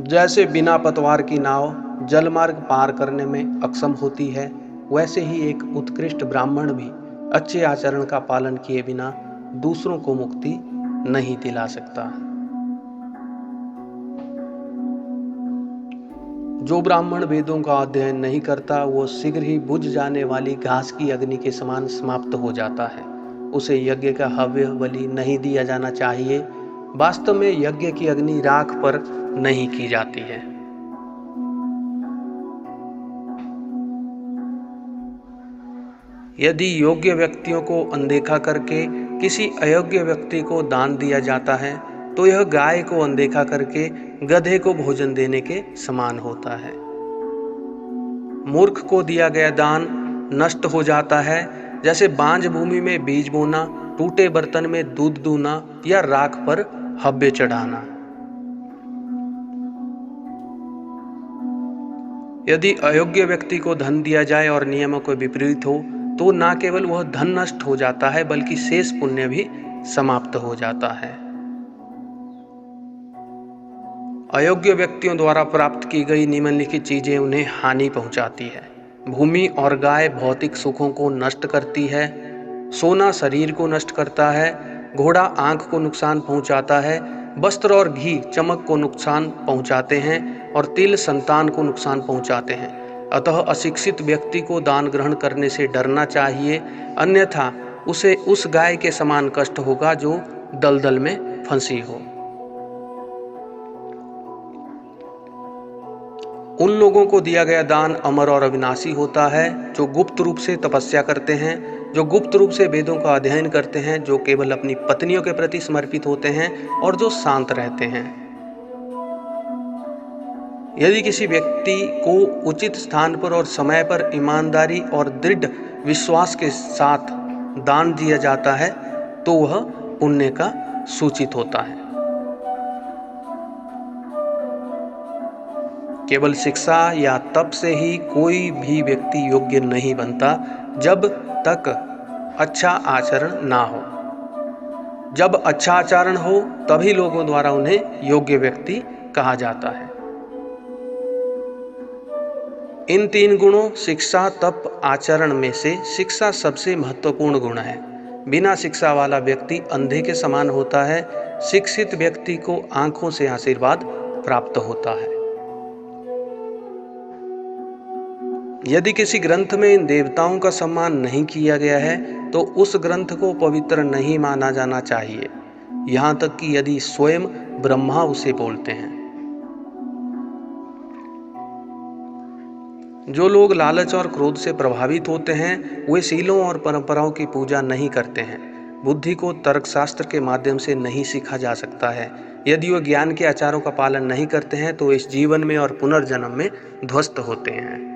जैसे बिना पतवार की नाव जलमार्ग पार करने में अक्षम होती है, वैसे ही एक उत्कृष्ट ब्राह्मण भी अच्छे आचरण का पालन किए बिना दूसरों को मुक्ति नहीं दिला सकता। जो ब्राह्मण वेदों का अध्ययन नहीं करता, वो शीघ्र ही बुझ जाने वाली घास की अग्नि के समान समाप्त हो जाता है। उसे यज्ञ का हव्य बलि नहीं दिया जाना चाहिए। वास्तव में यज्ञ की अग्नि राख पर नहीं की जाती है। यदि योग्य व्यक्तियों को अनदेखा करके किसी अयोग्य व्यक्ति को दान दिया जाता है, तो यह गाय को अनदेखा करके गधे को भोजन देने के समान होता है। मूर्ख को दिया गया दान नष्ट हो जाता है, जैसे बांझ भूमि में बीज बोना, टूटे बर्तन में दूध दूना या राख पर हव्य चढ़ाना। यदि अयोग्य व्यक्ति को धन दिया जाए और नियमों के विपरीत हो, तो न केवल वह धन नष्ट हो जाता है, बल्कि शेष पुण्य भी समाप्त हो जाता है। अयोग्य व्यक्तियों द्वारा प्राप्त की गई निम्नलिखित चीजें उन्हें हानि पहुंचाती है। भूमि और गाय भौतिक सुखों को नष्ट करती है। सोना शरीर को नष्ट करता है। घोड़ा आंख को नुकसान पहुंचाता है। वस्त्र और घी चमक को नुकसान पहुंचाते हैं और तिल संतान को नुकसान पहुंचाते हैं। अतः अशिक्षित व्यक्ति को दान ग्रहण करने से डरना चाहिए, अन्यथा उसे उस गाय के समान कष्ट होगा जो दलदल में फंसी हो। उन लोगों को दिया गया दान अमर और अविनाशी होता है जो गुप्त रूप से तपस्या करते हैं, जो गुप्त रूप से वेदों का अध्ययन करते हैं, जो केवल अपनी पत्नियों के प्रति समर्पित होते हैं और जो शांत रहते हैं। यदि किसी व्यक्ति को उचित स्थान पर और समय पर ईमानदारी और दृढ़ विश्वास के साथ दान दिया जाता है, तो वह पुण्य का सूचित होता है। केवल शिक्षा या तप से ही कोई भी व्यक्ति योग्य नहीं बनता, जब तक अच्छा आचरण ना हो। जब अच्छा आचरण हो, तभी लोगों द्वारा उन्हें योग्य व्यक्ति कहा जाता है। इन 3 गुणों शिक्षा, तप, आचरण में से शिक्षा सबसे महत्वपूर्ण गुण है। बिना शिक्षा वाला व्यक्ति अंधे के समान होता है। शिक्षित व्यक्ति को आंखों से आशीर्वाद प्राप्त होता है। यदि किसी ग्रंथ में इन देवताओं का सम्मान नहीं किया गया है, तो उस ग्रंथ को पवित्र नहीं माना जाना चाहिए, यहाँ तक कि यदि स्वयं ब्रह्मा उसे बोलते हैं। जो लोग लालच और क्रोध से प्रभावित होते हैं, वे शीलों और परंपराओं की पूजा नहीं करते हैं। बुद्धि को तर्कशास्त्र के माध्यम से नहीं सीखा जा सकता है। यदि वे ज्ञान के आचारों का पालन नहीं करते हैं, तो इस जीवन में और पुनर्जन्म में ध्वस्त होते हैं।